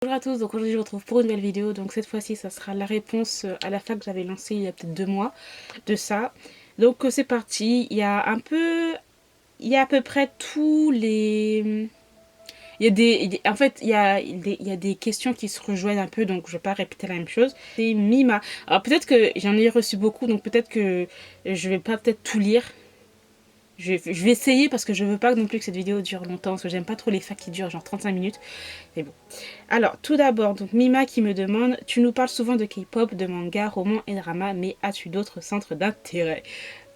Bonjour à tous, donc aujourd'hui je vous retrouve pour une nouvelle vidéo. Donc cette fois-ci ça sera la réponse à la fac que j'avais lancée il y a peut-être 2 mois de ça. Donc c'est parti, il y a à peu près tous les... En fait, il y a des questions qui se rejoignent un peu, donc je vais pas répéter la même chose. C'est Mima. Alors peut-être que j'en ai reçu beaucoup, donc peut-être que je vais pas peut-être tout lire. Je vais essayer parce que je veux pas non plus que cette vidéo dure longtemps, parce que j'aime pas trop les facs qui durent genre 35 minutes. Mais bon. Alors, tout d'abord, donc Mima qui me demande: tu nous parles souvent de K-pop, de manga, romans et drama, mais as-tu d'autres centres d'intérêt?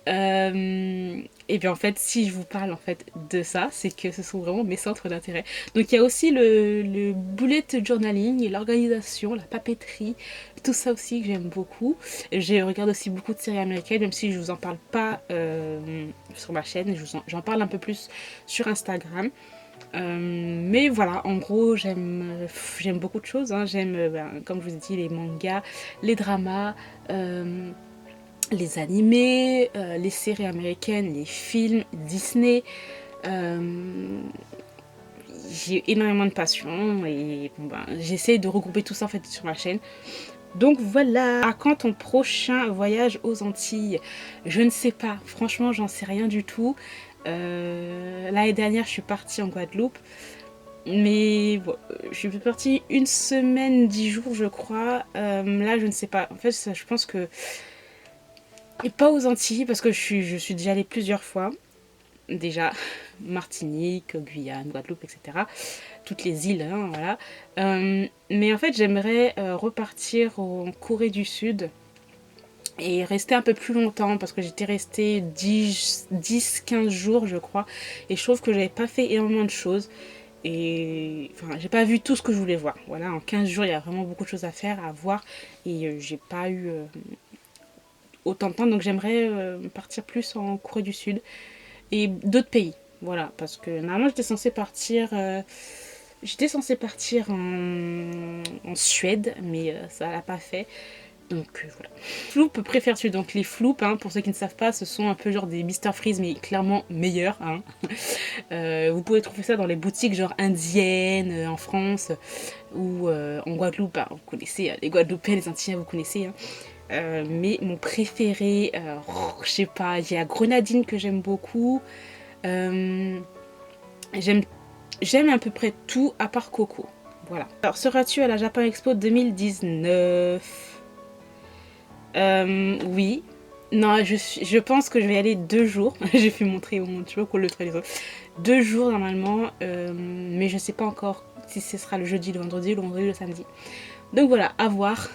Et bien en fait, si je vous parle en fait de ça, c'est que ce sont vraiment mes centres d'intérêt. Donc il y a aussi le bullet journaling, l'organisation, la papeterie, tout ça aussi que j'aime beaucoup. Je regarde aussi beaucoup de séries américaines, même si je vous en parle pas sur ma chaîne, j'en parle un peu plus sur Instagram. Mais voilà, en gros, j'aime beaucoup de choses, hein. J'aime, comme je vous ai dit, les mangas, les dramas, les animés, les séries américaines, les films, Disney. Euh, j'ai énormément de passion et bon, j'essaie de regrouper tout ça en fait sur ma chaîne. Donc voilà, à quand ton prochain voyage aux Antilles? Je ne sais pas, franchement j'en sais rien du tout. L'année dernière je suis partie en Guadeloupe. Mais bon, je suis partie 1 semaine, 10 jours, je crois. Là, je ne sais pas. En fait, je pense que. Et pas aux Antilles, parce que je suis déjà allée plusieurs fois. Déjà, Martinique, Guyane, Guadeloupe, etc. Toutes les îles, hein, voilà. Mais en fait, j'aimerais repartir en Corée du Sud et rester un peu plus longtemps parce que j'étais restée 10-15 jours, je crois. Et je trouve que j'avais pas fait énormément de choses. Et enfin, j'ai pas vu tout ce que je voulais voir. Voilà, en 15 jours, il y a vraiment beaucoup de choses à faire, à voir. Et j'ai pas eu autant de temps. Donc j'aimerais partir plus en Corée du Sud et d'autres pays. Voilà, parce que normalement j'étais censée partir en Suède, mais ça l'a pas fait. Donc voilà. Floop préfères-tu? Donc les floops, hein, pour ceux qui ne savent pas, ce sont un peu genre des Mister Freeze, mais clairement meilleurs. Hein. Vous pouvez trouver ça dans les boutiques genre indiennes en France ou en Guadeloupe. Bah, vous connaissez les Guadeloupéens, les Antillais, vous connaissez. Hein. Mais mon préféré, je sais pas, il y a Grenadine que j'aime beaucoup. Euh, j'aime, j'aime à peu près tout à part Coco. Voilà. Alors, seras-tu à la Japan Expo 2019? Oui. Non, je pense que je vais y aller 2 jours. J'ai fait montrer au monde, je sais pas quoi le faire les autres. 2 jours normalement, mais je sais pas encore si ce sera le jeudi, le vendredi ou le samedi. Donc voilà, à voir.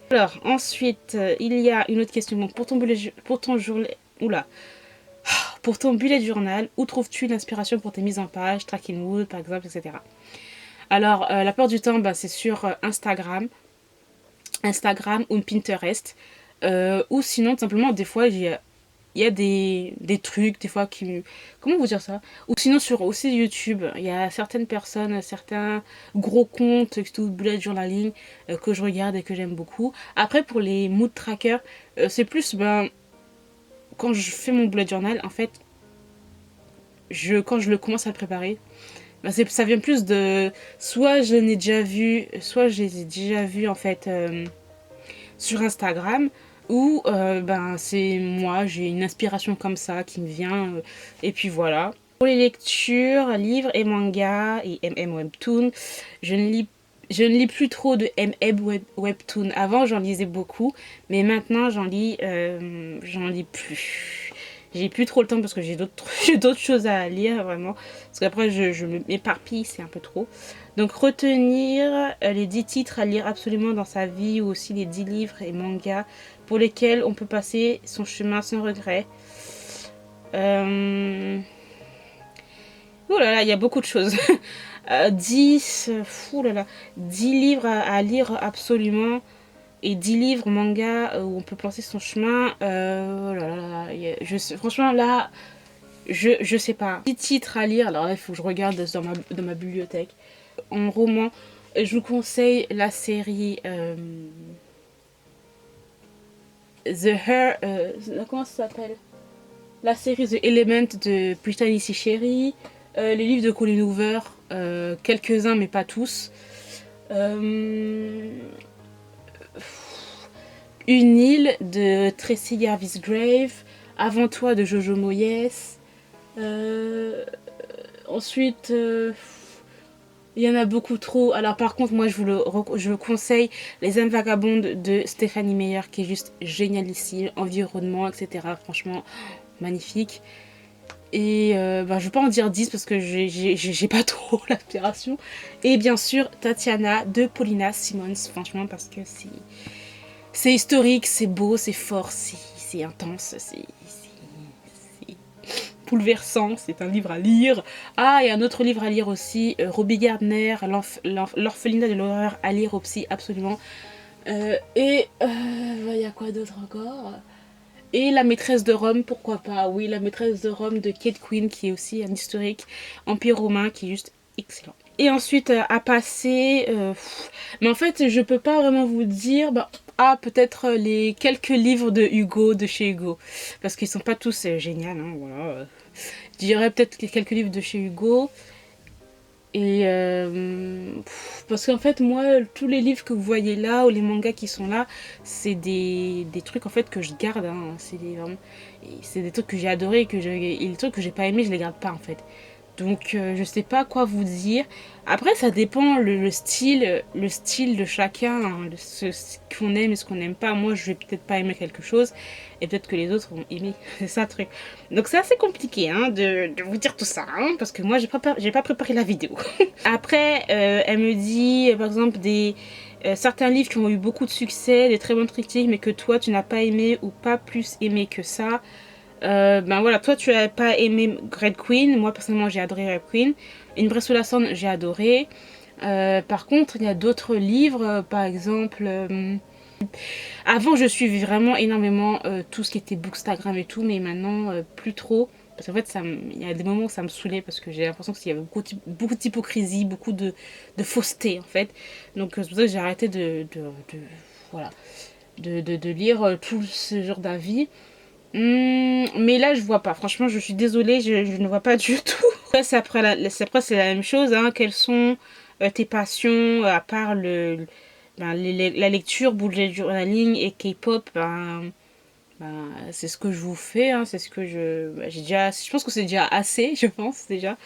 Alors, ensuite, il y a une autre question. Donc, pour ton bullet journal, où trouves-tu l'inspiration pour tes mises en page, tracking wood par exemple, etc. Alors, la plupart du temps, c'est sur Instagram ou Pinterest. Ou sinon, tout simplement, des fois, il y a des trucs, des fois, qui... Comment vous dire ça? Ou sinon, sur aussi YouTube, il y a certaines personnes, certains gros comptes, tout bullet journaling, que je regarde et que j'aime beaucoup. Après, pour les mood trackers, c'est plus, quand je fais mon bullet journal, en fait, quand je le commence à le préparer, ça vient plus de... Soit je l'ai déjà vu, soit je les ai déjà vus, en fait... sur Instagram où c'est moi, j'ai une inspiration comme ça qui me vient et puis voilà. Pour les lectures, livres et mangas et MM Webtoon, je ne lis je ne lis plus trop de Webtoon. Avant, j'en lisais beaucoup, mais maintenant, j'en lis plus. J'ai plus trop le temps parce que j'ai d'autres choses à lire, vraiment. Parce qu'après, je m'éparpille, c'est un peu trop. Donc, retenir les 10 titres à lire absolument dans sa vie ou aussi les 10 livres et mangas pour lesquels on peut passer son chemin sans regret. Oh là là, il y a beaucoup de choses. 10, là là, 10 livres à lire absolument et 10 livres manga où on peut penser son chemin. Oh là là, franchement là, je sais pas. 10 titres à lire, alors là il faut que je regarde dans ma bibliothèque. En roman, je vous conseille la série The Hair, comment ça s'appelle? La série The Element de Brittany C. Sherry, les livres de Colleen Hoover, quelques-uns mais pas tous. Euh, Une île de Tracy Jarvis Grave. Avant toi de Jojo Moyes. Euh, Ensuite, il y en a beaucoup trop. Alors par contre, moi je vous conseille Les âmes vagabondes de Stéphanie Meyer qui est juste génialissime. Environnement, etc. Franchement, magnifique. Et je ne vais pas en dire 10 parce que j'ai pas trop l'inspiration. Et bien sûr, Tatiana de Paulina Simons. Franchement, parce que c'est historique, c'est beau, c'est fort, c'est intense, c'est bouleversant, c'est un livre à lire. Ah, et un autre livre à lire aussi, Robbie Gardner, L'orphelinat de l'horreur à lire aussi, absolument. Il y a quoi d'autre encore? Et La maîtresse de Rome, pourquoi pas? Oui, La maîtresse de Rome de Kate Quinn, qui est aussi un historique empire romain, qui est juste excellent. Et ensuite, à passer... mais en fait, je peux pas vraiment vous dire... peut-être les quelques livres de Hugo, de chez Hugo. Parce qu'ils sont pas tous géniaux, hein, voilà. Je dirais peut-être quelques livres de chez Hugo. Et parce qu'en fait, moi, tous les livres que vous voyez là, ou les mangas qui sont là, c'est des trucs en fait que je garde. Hein. C'est des trucs que j'ai adoré et les trucs que j'ai pas aimé, je les garde pas en fait. Donc je sais pas quoi vous dire. Après ça dépend le style de chacun, hein, ce qu'on aime et ce qu'on n'aime pas. Moi je vais peut-être pas aimer quelque chose et peut-être que les autres vont aimer. C'est ça le truc. Donc c'est assez compliqué hein, de vous dire tout ça hein, parce que moi j'ai pas préparé la vidéo. Après elle me dit par exemple certains livres qui ont eu beaucoup de succès, des très bonnes critiques mais que toi tu n'as pas aimé ou pas plus aimé que ça. Voilà, toi tu as pas aimé Red Queen, moi personnellement j'ai adoré Red Queen. Une Bresse sous la Cendre, j'ai adoré. Par contre, il y a d'autres livres, par exemple. Avant, je suivais vraiment énormément tout ce qui était Bookstagram et tout, mais maintenant plus trop. Parce qu'en fait, il y a des moments où ça me saoulait parce que j'ai l'impression qu'il y avait beaucoup d'hypocrisie, beaucoup de fausseté en fait. Donc c'est pour ça que j'ai arrêté voilà, de lire tout ce genre d'avis. Mais là, je vois pas. Franchement, je suis désolée, je ne vois pas du tout. Après, c'est la même chose. Hein. Quelles sont tes passions à part la lecture, bullet journaling et K-pop c'est ce que je vous fais. Hein. C'est ce que j'ai déjà. Je pense que c'est déjà assez, je pense déjà.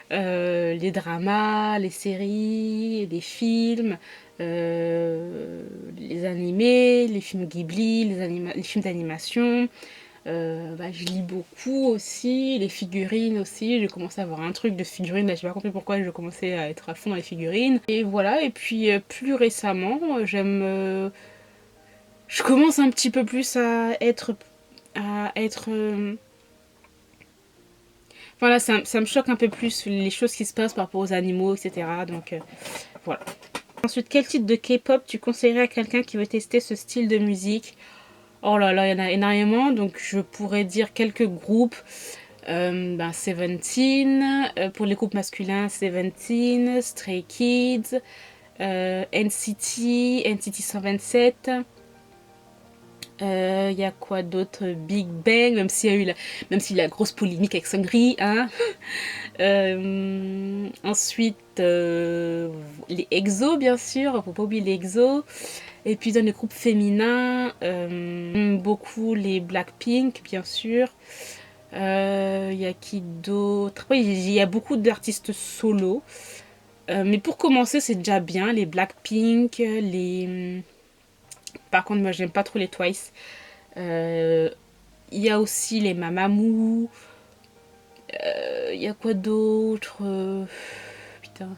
Les dramas, les séries, les films, les animés, les films Ghibli, les films d'animation. Je lis beaucoup aussi, les figurines aussi. J'ai commencé à avoir un truc de figurines. Là, j'ai pas compris pourquoi je commençais à être à fond dans les figurines. Et voilà, et puis plus récemment, je commence un petit peu plus à être. Voilà, ça me choque un peu plus les choses qui se passent par rapport aux animaux, etc. Donc voilà. Ensuite, quel type de K-pop tu conseillerais à quelqu'un qui veut tester ce style de musique? Oh là là, il y en a énormément, donc je pourrais dire quelques groupes. Seventeen, pour les groupes masculins, Seventeen, Stray Kids, NCT 127. Il y a quoi d'autre? Big Bang, même s'il y a même s'il y a la grosse polémique avec Sangri, hein. Ensuite, les EXO, bien sûr, faut pas oublier les EXO. Et puis dans les groupes féminins, beaucoup les Blackpink, bien sûr. Il y a qui d'autre? Oui, il y a beaucoup d'artistes solo. Mais pour commencer, c'est déjà bien. Les Blackpink, Par contre, moi, j'aime pas trop les Twice. Il y a aussi les Mamamoo. Il y a quoi d'autre? Putain.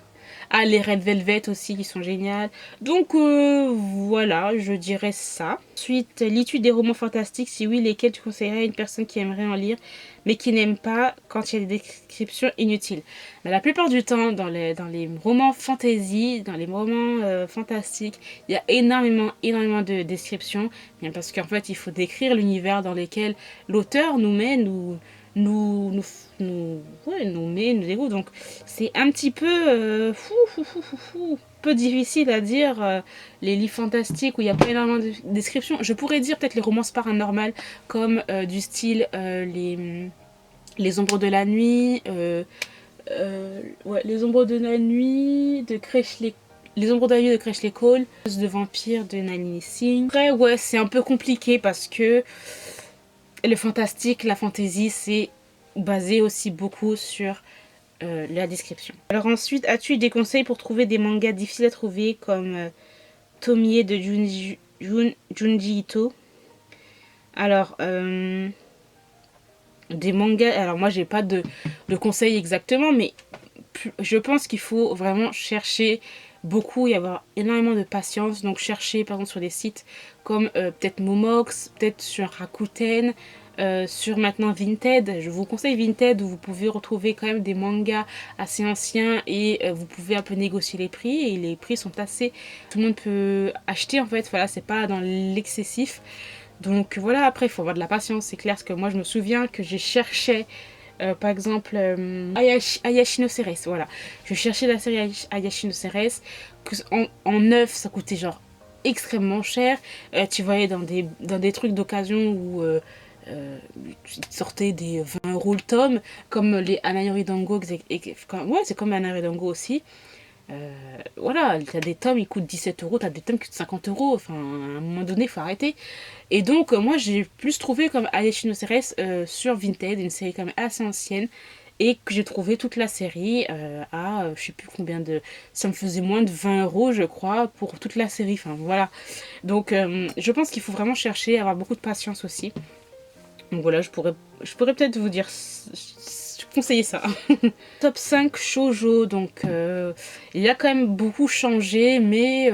Ah, les Red Velvet aussi qui sont géniales. Donc voilà, je dirais ça. Ensuite, lis-tu des romans fantastiques? Si oui, lesquels tu conseillerais à une personne qui aimerait en lire, mais qui n'aime pas quand il y a des descriptions inutiles? Mais la plupart du temps, dans les romans fantasy, dans les romans fantastiques, il y a énormément de descriptions. Bien parce qu'en fait, il faut décrire l'univers dans lequel l'auteur nous met, nous met, nous dégoûte. Donc c'est un petit peu peu difficile à dire les livres fantastiques où il n'y a pas énormément de descriptions. Je pourrais dire peut-être les romances paranormales comme du style les ombres de la nuit, les ombres de la nuit de Les Ombres de la Nuit de Creshley Cole, de Vampire de Nalini Singh. Après, ouais, c'est un peu compliqué parce que le fantastique, la fantasy, c'est basé aussi beaucoup sur la description. Alors ensuite, as-tu des conseils pour trouver des mangas difficiles à trouver comme Tomie de Junji Ito? Alors, des mangas, alors moi j'ai pas de conseils exactement, mais je pense qu'il faut vraiment chercher beaucoup et avoir énormément de patience. Donc chercher par exemple sur des sites comme peut-être Momox, peut-être sur Rakuten, sur maintenant Vinted. Je vous conseille Vinted où vous pouvez retrouver quand même des mangas assez anciens et vous pouvez un peu négocier les prix et les prix sont assez... Tout le monde peut acheter en fait, voilà, c'est pas dans l'excessif. Donc voilà, après il faut avoir de la patience, c'est clair, parce que moi je me souviens que j'ai cherché par exemple Ayashino Ceres, voilà. Je cherchais la série Ayashino Ceres, que en neuf ça coûtait genre extrêmement cher. Tu voyais dans des trucs d'occasion où ils sortaient des 20 € le tome, comme les Anayori Dango, ouais c'est comme Anayori Dango aussi. Voilà, t'as des tomes ils coûtent 17 €, t'as des tomes qui coûtent 50 €, enfin à un moment donné il faut arrêter. Et donc moi j'ai plus trouvé comme Ayashino Ceres sur Vinted, une série quand même assez ancienne, et que j'ai trouvé toute la série à je sais plus combien de... Ça me faisait moins de 20 € je crois pour toute la série, enfin voilà. Donc je pense qu'il faut vraiment chercher, avoir beaucoup de patience aussi. Donc voilà, je pourrais peut-être vous dire... conseiller ça. Top 5 shoujo, donc il a quand même beaucoup changé, mais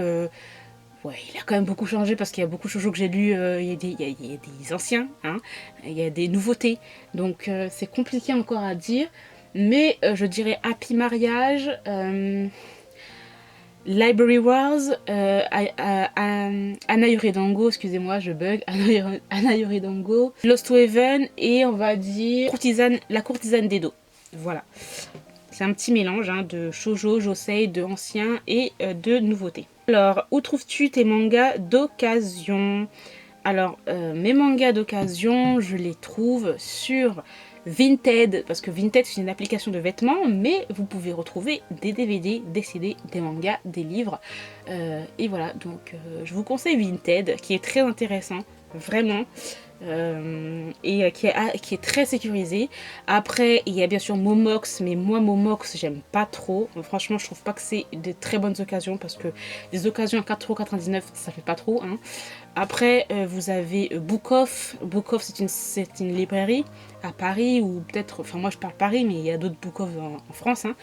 ouais, il a quand même beaucoup changé parce qu'il y a beaucoup de shoujo que j'ai lu, il y a des anciens, hein, il y a des nouveautés, donc c'est compliqué encore à dire, mais je dirais Happy Mariage, Library Wars, Anayori Dango, excusez-moi, je bug, Anayori Dango, Lost to Heaven et on va dire La courtisane d'Edo. Voilà. C'est un petit mélange hein, de shoujo, josei, de anciens et de nouveautés. Alors, où trouves-tu tes mangas d'occasion? Alors, mes mangas d'occasion, je les trouve sur Vinted, parce que Vinted c'est une application de vêtements, mais vous pouvez retrouver des DVD, des CD, des mangas, des livres. Et voilà, donc je vous conseille Vinted, qui est très intéressant, vraiment. Et qui est très sécurisé. Après il y a bien sûr Momox, mais moi Momox j'aime pas trop, franchement je trouve pas que c'est de très bonnes occasions parce que des occasions à 4,99 € ça fait pas trop hein. Après vous avez Book-Off. Book-Off c'est une librairie à Paris, ou peut-être, enfin moi je parle Paris mais il y a d'autres Book-Off en France hein.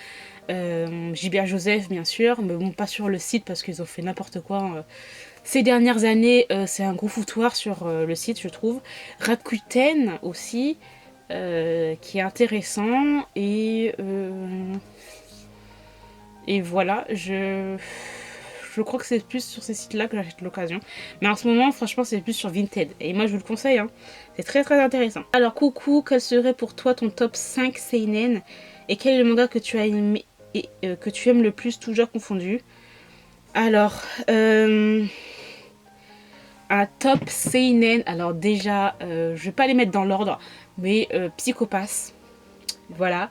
Gilbert Joseph bien sûr, mais bon pas sur le site parce qu'ils ont fait n'importe quoi ces dernières années. C'est un gros foutoir sur le site je trouve. Rakuten aussi qui est intéressant, et voilà, je crois que c'est plus sur ces sites là que j'achète l'occasion, mais en ce moment franchement c'est plus sur Vinted et moi je vous le conseille hein. C'est très très intéressant. Alors coucou, quel serait pour toi ton top 5 seinen et quel est le manga que tu as aimé et que tu aimes le plus, toujours confondu? Alors un top seinen, alors déjà je vais pas les mettre dans l'ordre, mais Psycho-Pass, voilà,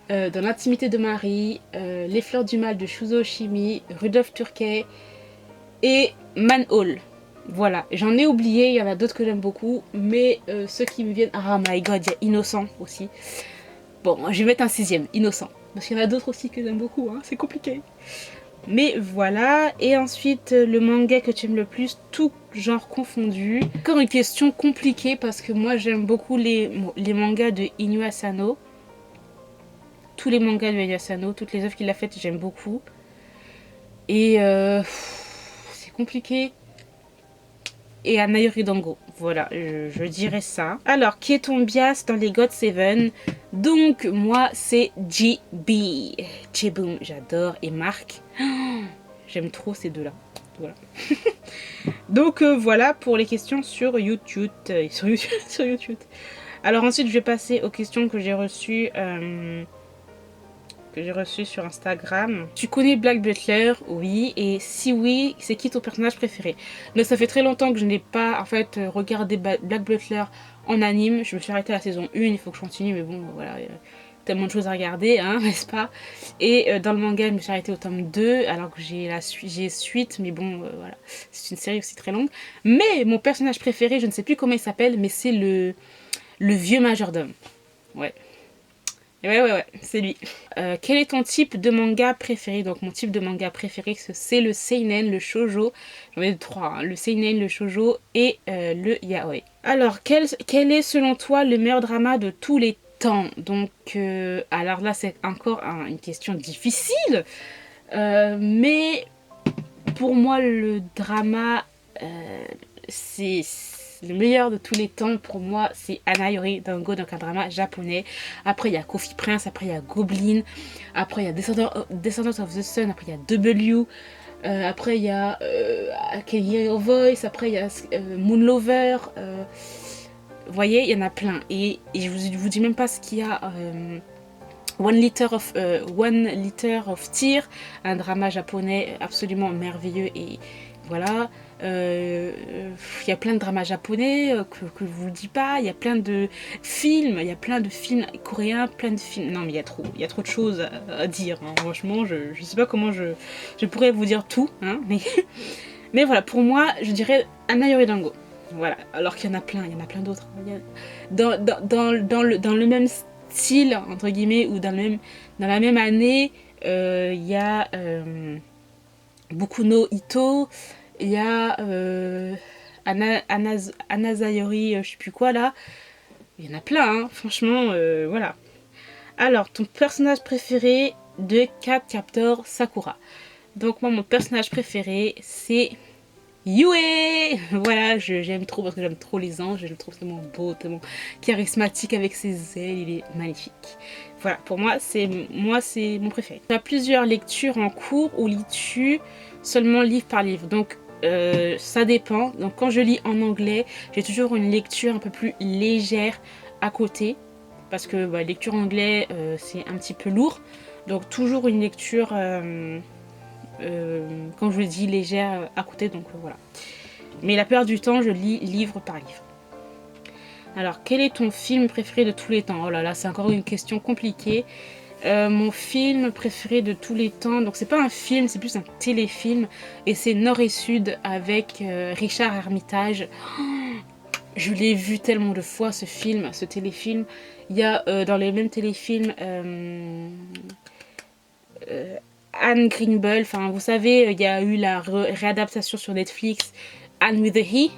Dans l'intimité de Marie, Les fleurs du mal de Shuzo Oshimi, Rudolph Turkey et Manhole. Voilà, j'en ai oublié, il y en a d'autres que j'aime beaucoup, mais ceux qui me viennent... Ah my god, il y a Innocent aussi. Bon, je vais mettre un 6ème, Innocent, parce qu'il y en a d'autres aussi que j'aime beaucoup, hein, c'est compliqué. Mais voilà, et ensuite le manga que tu aimes le plus, tout genre confondu. Encore une question compliquée parce que moi j'aime beaucoup les mangas de Inyo Asano. Tous les mangas de Inyo Asano, toutes les œuvres qu'il a faites j'aime beaucoup. Et c'est compliqué. Et Anayori Dango, voilà, je dirais ça. Alors, qui est ton bias dans les God 7? Donc, moi, c'est GB. Jeboom, j'adore. Et Marc, j'aime trop ces deux-là. Voilà. Donc, voilà pour les questions sur YouTube. Sur YouTube. Alors, ensuite, je vais passer aux questions que j'ai reçues... sur Instagram. Tu connais Black Butler? Oui. Et si oui, c'est qui ton personnage préféré? Donc ça fait très longtemps que je n'ai pas en fait regardé Black Butler en anime. Je me suis arrêtée à la saison 1, il faut que je continue, mais bon voilà. tellement de choses à regarder, hein, n'est-ce pas? Et dans le manga, je me suis arrêtée au tome 2, alors que j'ai suite, mais bon, voilà. C'est une série aussi très longue. Mais mon personnage préféré, je ne sais plus comment il s'appelle, mais c'est le vieux majordome. Ouais. Ouais, c'est lui. Quel est ton type de manga préféré? Donc mon type de manga préféré, c'est le seinen, le shoujo. J'en ai trois, hein. Le seinen, le shoujo et le yaoi. Alors, quel est selon toi le meilleur drama de tous les temps? Donc, alors là, c'est encore une question difficile. Mais pour moi, le drama, c'est le meilleur de tous les temps. Pour moi, c'est Anayori Dango, donc un drama japonais. Après, il y a Coffee Prince, après, il y a Goblin, après, il y a Descendants of the Sun, après, il y a W. Après, il y a Can Hear Your Voice, après, il y a Moon Lover. Vous voyez, il y en a plein. Et je vous dis même pas ce qu'il y a. One Liter of Tear, un drama japonais absolument merveilleux. Et voilà. Il y a plein de dramas japonais que je vous le dis pas. Il y a plein de films. Il y a plein de films coréens, plein de films. Non, mais il y a trop de choses à dire. Hein. Franchement, je sais pas comment je pourrais vous dire tout. Hein, mais voilà, pour moi, je dirais Anayori Dango. Voilà, alors qu'il y en a plein d'autres. Dans le même style, entre guillemets, ou dans la même année, il y a Boku no Ito, il y a Anazayori, je sais plus quoi là. Il y en a plein, hein, franchement, voilà. Alors, ton personnage préféré de Cardcaptor Sakura. Donc moi, mon personnage préféré, c'est Yue. Voilà, j'aime trop parce que j'aime trop les anges, je le trouve tellement beau, tellement charismatique avec ses ailes, il est magnifique. Voilà, pour moi c'est mon préféré. Tu as plusieurs lectures en cours ou lis-tu seulement livre par livre? Donc ça dépend. Donc quand je lis en anglais, j'ai toujours une lecture un peu plus légère à côté parce que lecture en anglais c'est un petit peu lourd. Donc toujours une lecture comme je le dis, légère à côté, donc voilà. Mais la plupart du temps, je lis livre par livre. Alors, quel est ton film préféré de tous les temps? Oh là là, c'est encore une question compliquée. Mon film préféré de tous les temps, donc c'est pas un film, c'est plus un téléfilm, et c'est Nord et Sud avec Richard Armitage. Je l'ai vu tellement de fois ce film, ce téléfilm. Il y a dans les mêmes téléfilms Anne Greenbull, enfin vous savez, il y a eu la réadaptation sur Netflix, Anne with the He,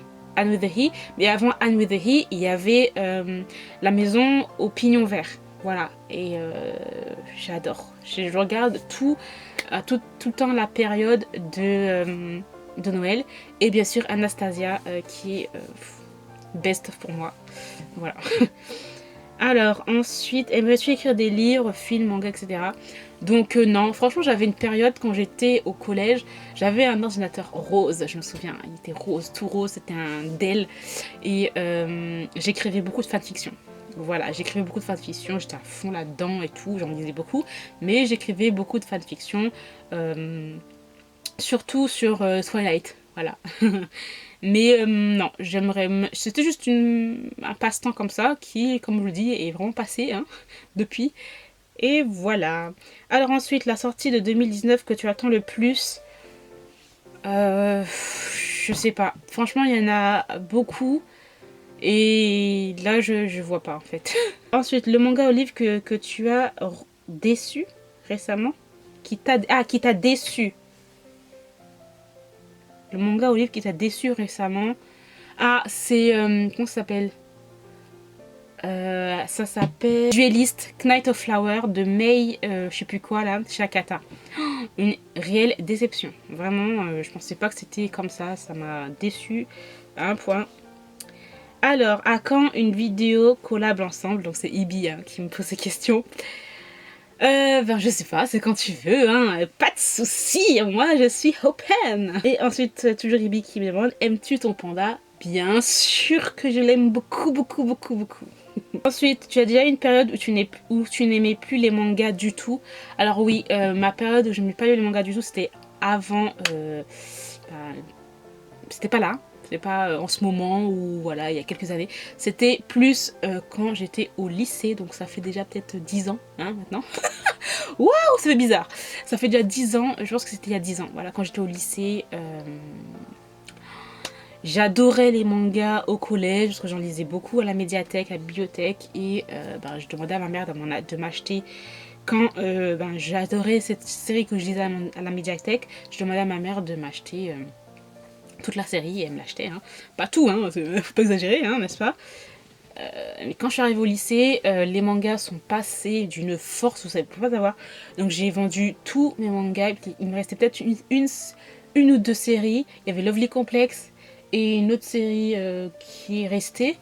mais avant Anne with the He, il y avait La Maison au Pignon Vert, voilà, et j'adore, je regarde tout le temps la période de Noël, et bien sûr Anastasia qui est best pour moi, voilà. Alors, ensuite, aimerais-tu écrire des livres, films, mangas, etc. Donc non, franchement, j'avais une période quand j'étais au collège, j'avais un ordinateur rose, je me souviens, il était rose, tout rose, c'était un Dell, et j'écrivais beaucoup de fanfiction. Voilà, j'écrivais beaucoup de fanfiction, j'étais à fond là-dedans et tout, j'en lisais beaucoup, mais j'écrivais beaucoup de fanfiction, surtout sur Twilight, voilà. Mais non, j'aimerais... C'était juste un passe-temps comme ça, qui, comme je vous le dis, est vraiment passé hein, depuis. Et voilà. Alors ensuite, la sortie de 2019 que tu attends le plus. Je sais pas. Franchement, il y en a beaucoup. Et là, je vois pas en fait. Ensuite, le manga ou livre que tu as déçu récemment. Qui t'a déçu. Le manga ou livre qui t'a déçu récemment. Ah, c'est... comment ça s'appelle ça s'appelle Duelist Knight of Flower de Mei, je sais plus quoi là, Shakata. Une réelle déception. Vraiment, je pensais pas que c'était comme ça m'a déçu à un point. Alors, à quand une vidéo collab ensemble? Donc c'est Ibi hein, qui me pose ces questions. Ben je sais pas, c'est quand tu veux, hein. Pas de soucis, moi je suis open. Et ensuite, toujours Ibi qui me demande, aimes-tu ton panda? Bien sûr que je l'aime beaucoup, beaucoup, beaucoup, beaucoup. Ensuite, tu as déjà eu une période où tu n'aimais plus les mangas du tout. Alors oui, ma période où je n'aimais pas les mangas du tout, c'était avant... c'était pas là. C'est pas en ce moment ou voilà, il y a quelques années. C'était plus quand j'étais au lycée, donc ça fait déjà peut-être 10 ans hein, maintenant. Waouh, ça fait bizarre. Ça fait déjà 10 ans, je pense que c'était il y a 10 ans. Voilà, quand j'étais au lycée, j'adorais les mangas au collège, parce que j'en lisais beaucoup à la médiathèque, à la bibliothèque, et je demandais à ma mère de m'acheter. Quand j'adorais cette série que je lisais à la médiathèque, je demandais à ma mère de m'acheter toute la série, et elle me l'achetait. Hein. Pas tout, hein, faut pas exagérer, hein, n'est-ce pas? Mais quand je suis arrivée au lycée, les mangas sont passés d'une force, vous savez pas savoir. Donc j'ai vendu tous mes mangas. Il me restait peut-être une ou deux séries. Il y avait Lovely Complex et une autre série qui est restée.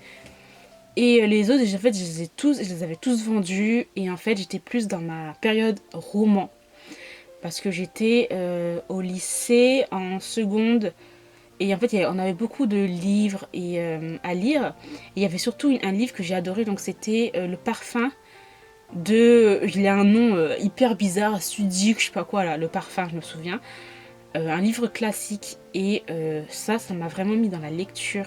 Et les autres, en fait, je les avais tous vendus. Et en fait, j'étais plus dans ma période roman. Parce que j'étais au lycée en seconde. Et en fait, on avait beaucoup de livres à lire. Et il y avait surtout un livre que j'ai adoré. Donc c'était Le Parfum de... Il a un nom hyper bizarre, Sudic, je sais pas quoi là. Le Parfum, je me souviens. Un livre classique. Et ça m'a vraiment mis dans la lecture.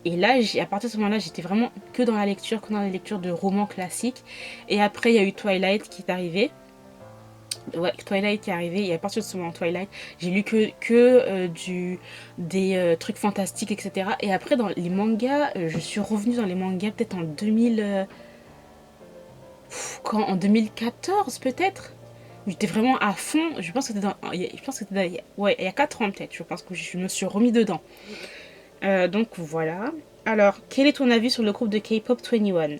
Et là, à partir de ce moment-là, j'étais vraiment que dans la lecture, que dans la lecture de romans classiques. Et après, il y a eu Twilight qui est arrivé. Ouais, Twilight qui est arrivé, et à partir de ce moment, Twilight, j'ai lu des trucs fantastiques, etc. Et après, dans les mangas, je suis revenue dans les mangas peut-être en 2000... en 2014 peut-être. J'étais vraiment à fond, je pense que c'était ouais, il y a 4 ans peut-être, je pense que je me suis remis dedans. Donc voilà. Alors, quel est ton avis sur le groupe de K-pop 21?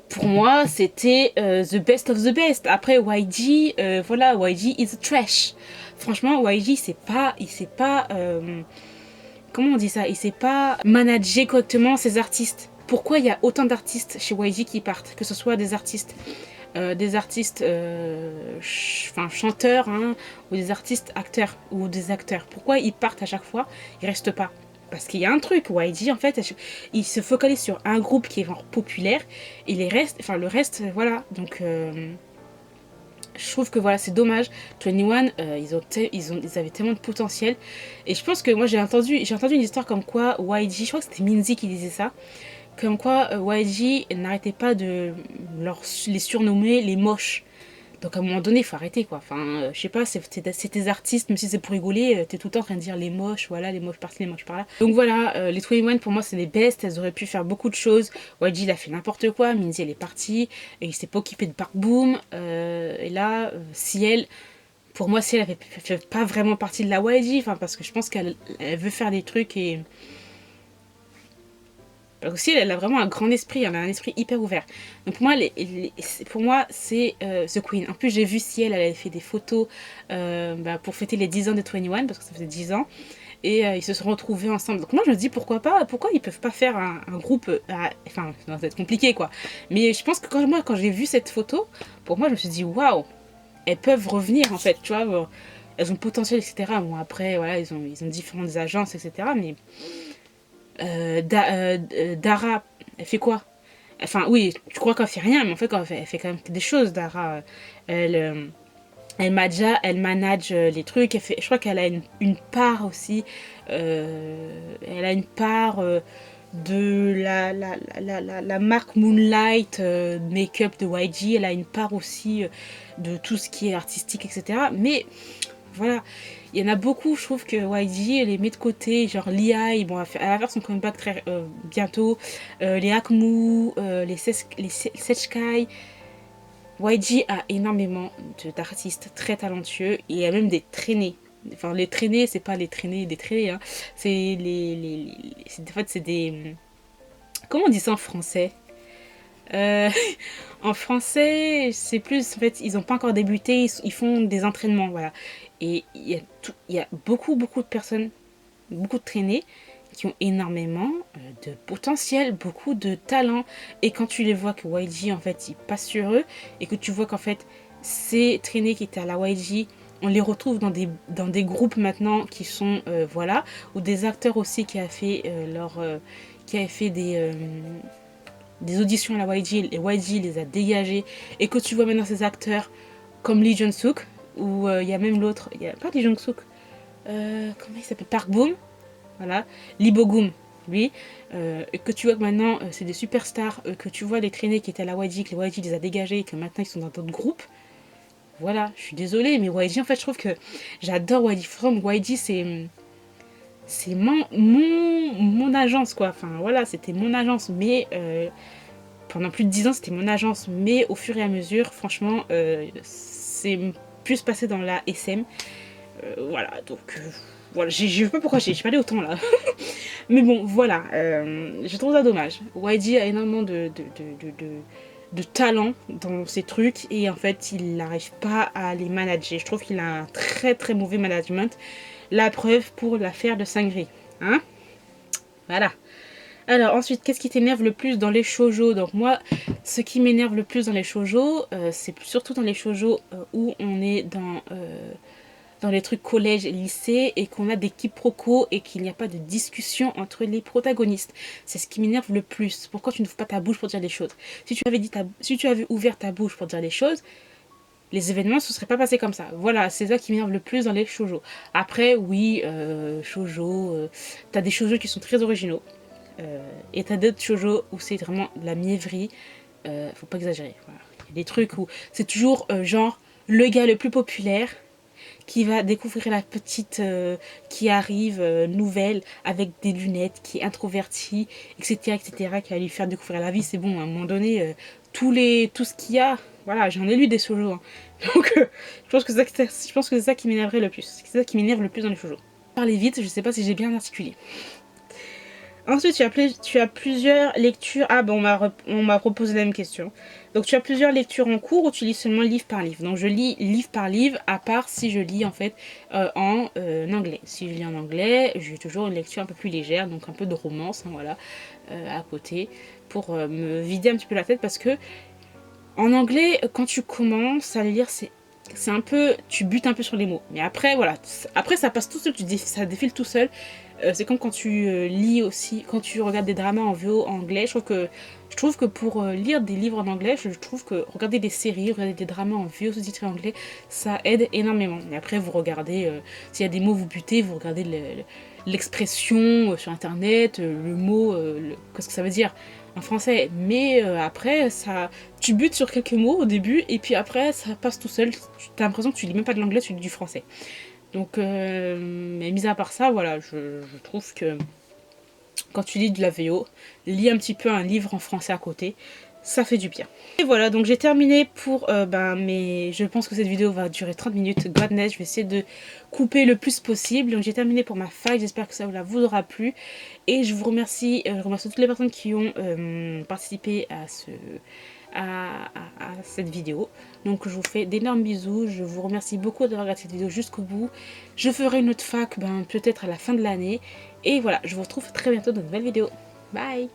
Pour moi, c'était the best of the best. Après, YG, voilà, YG is trash. Franchement, YG, il sait pas, comment on dit ça? Il sait pas manager correctement ses artistes. Pourquoi il y a autant d'artistes chez YG qui partent? Que ce soit des artistes, chanteurs, hein, ou des artistes acteurs, ou des acteurs. Pourquoi ils partent à chaque fois? Ils restent pas. Parce qu'il y a un truc, YG en fait, il se focalise sur un groupe qui est genre populaire et le reste, voilà. Donc je trouve que voilà, c'est dommage. 21, ils avaient tellement de potentiel. Et je pense que moi j'ai entendu une histoire comme quoi YG, je crois que c'était Minzy qui disait ça, comme quoi YG n'arrêtait pas de les surnommer les moches. Donc à un moment donné, il faut arrêter quoi. Enfin, je sais pas, c'est tes artistes, même si c'est pour rigoler, t'es tout le temps en train de dire les moches, voilà, les moches par-ci, les moches par-là. Donc voilà, les 21 pour moi c'est les best, elles auraient pu faire beaucoup de choses. YG il a fait n'importe quoi, Minzy elle est partie, et il s'est pas occupé de Park Boom. Et là, Ciel, pour moi Ciel elle fait pas vraiment partie de la YG, enfin, parce que je pense qu'elle veut faire des trucs et... Aussi, elle a vraiment un grand esprit, elle a un esprit hyper ouvert. Donc pour moi, c'est The Queen. En plus, j'ai vu si elle avait fait des photos pour fêter les 10 ans de 21, parce que ça faisait 10 ans. Et ils se sont retrouvés ensemble. Donc moi, je me dis, pourquoi ils peuvent pas faire un groupe... enfin, ça va être compliqué, quoi. Mais je pense que quand j'ai vu cette photo, pour moi, je me suis dit, waouh, elles peuvent revenir, en fait, tu vois. Bon, elles ont le potentiel, etc. Bon, après, voilà, ils ont différentes agences, etc. Mais... Dara, elle fait quoi? Enfin, oui, tu crois qu'elle fait rien, mais en fait, elle fait quand même des choses, Dara. Elle, euh, elle manage les trucs. Je crois qu'elle a une part aussi. Elle a une part de la marque Moonlight Make-up de YG. Elle a une part aussi de tout ce qui est artistique, etc. Mais voilà, il y en a beaucoup, je trouve que YG elle les met de côté, genre Lia, bon, elle va faire son comeback très bientôt, les Akmu, les Sechkai. YG a énormément d'artistes très talentueux, et il y a même des traînées. Enfin, les traînées, c'est pas les traînées des traînées, hein. C'est en fait, c'est des... Comment on dit ça en français? Euh, En français, c'est plus, en fait, ils n'ont pas encore débuté, ils font des entraînements, voilà. Et il y a beaucoup, beaucoup de personnes, beaucoup de traînées, qui ont énormément de potentiel, beaucoup de talent. Et quand tu les vois que YG, en fait, ils passent sur eux, et que tu vois qu'en fait, ces traînées qui étaient à la YG, on les retrouve dans des groupes maintenant qui sont, voilà, ou des acteurs aussi qui a fait qui avaient fait des auditions à la YG, et YG les a dégagés, et que tu vois maintenant ces acteurs comme Lee Jung-suk, ou il y a même l'autre, il y a pas Lee Jung-suk, comment il s'appelle, Park Boom, voilà. Lee Bo-gum, lui, que tu vois que maintenant c'est des superstars, que tu vois les traînées qui étaient à la YG, que les YG les a dégagés et que maintenant ils sont dans d'autres groupes. Voilà, je suis désolée, mais YG, en fait, je trouve que j'adore YG. From YG, c'est mon agence, quoi. Enfin, voilà, c'était mon agence, mais pendant plus de 10 ans, c'était mon agence. Mais au fur et à mesure, franchement, c'est plus passé dans la SM. Voilà, donc voilà, je sais pas pourquoi j'ai pas allé autant là. Mais bon, voilà, je trouve ça dommage. YG a énormément de talent dans ses trucs et en fait, il n'arrive pas à les manager. Je trouve qu'il a un très très mauvais management. La preuve pour l'affaire de Sangri. Hein? Voilà. Alors ensuite, qu'est-ce qui t'énerve le plus dans les shoujo? Donc moi, ce qui m'énerve le plus dans les shoujo, c'est surtout dans les shoujo où on est dans les trucs collège et lycée et qu'on a des quiproquos et qu'il n'y a pas de discussion entre les protagonistes. C'est ce qui m'énerve le plus. Pourquoi tu n'ouvres pas ta bouche pour dire les choses? Si tu avais ouvert ta bouche pour dire les choses, les événements ne se seraient pas passés comme ça. Voilà, c'est ça qui m'énerve le plus dans les shoujo. Après, oui, shoujo, t'as des shoujo qui sont très originaux. Et t'as d'autres shoujo où c'est vraiment de la mièvrerie. Faut pas exagérer. Voilà. Il y a des trucs où c'est toujours genre le gars le plus populaire qui va découvrir la petite qui arrive nouvelle avec des lunettes, qui est introvertie, etc., etc., qui va lui faire découvrir la vie. C'est bon, à un moment donné, tout ce qu'il y a, voilà, j'en ai lu des shoujo. Hein. Donc, je pense que c'est ça qui m'énerverait le plus. C'est ça qui m'énerve le plus dans les shoujo. Parler vite, je sais pas si j'ai bien articulé. Ensuite, tu as plusieurs lectures. Ah, bon, on m'a proposé la même question. Donc, tu as plusieurs lectures en cours ou tu lis seulement livre par livre? Donc, je lis livre par livre, à part si je lis en fait en anglais. Si je lis en anglais, j'ai toujours une lecture un peu plus légère, donc un peu de romance, hein, voilà, à côté, pour me vider un petit peu la tête parce que en anglais, quand tu commences à lire, c'est un peu, tu butes un peu sur les mots. Mais après, voilà, après ça passe tout seul, ça défile tout seul. C'est comme quand tu lis aussi, quand tu regardes des dramas en VO en anglais. Je trouve que pour lire des livres en anglais, je trouve que regarder des séries, regarder des dramas en VO sous-titrés en anglais, ça aide énormément. Et après, vous regardez, s'il y a des mots, vous butez, vous regardez l'expression sur internet, le mot, qu'est-ce que ça veut dire en français. Mais après, tu butes sur quelques mots au début, et puis après, ça passe tout seul. Tu as l'impression que tu lis même pas de l'anglais, tu lis du français. Donc, mais mis à part ça, voilà, je trouve que quand tu lis de la VO, lis un petit peu un livre en français à côté, ça fait du bien. Et voilà, donc j'ai terminé pour je pense que cette vidéo va durer 30 minutes. Godness, je vais essayer de couper le plus possible. Donc j'ai terminé pour ma faille, j'espère que ça vous aura plu. Et je vous remercie, je remercie toutes les personnes qui ont participé à cette vidéo. Donc je vous fais d'énormes bisous, je vous remercie beaucoup d'avoir regardé cette vidéo jusqu'au bout. Je ferai une autre fac peut-être à la fin de l'année. Et voilà, je vous retrouve très bientôt dans une nouvelle vidéo. Bye!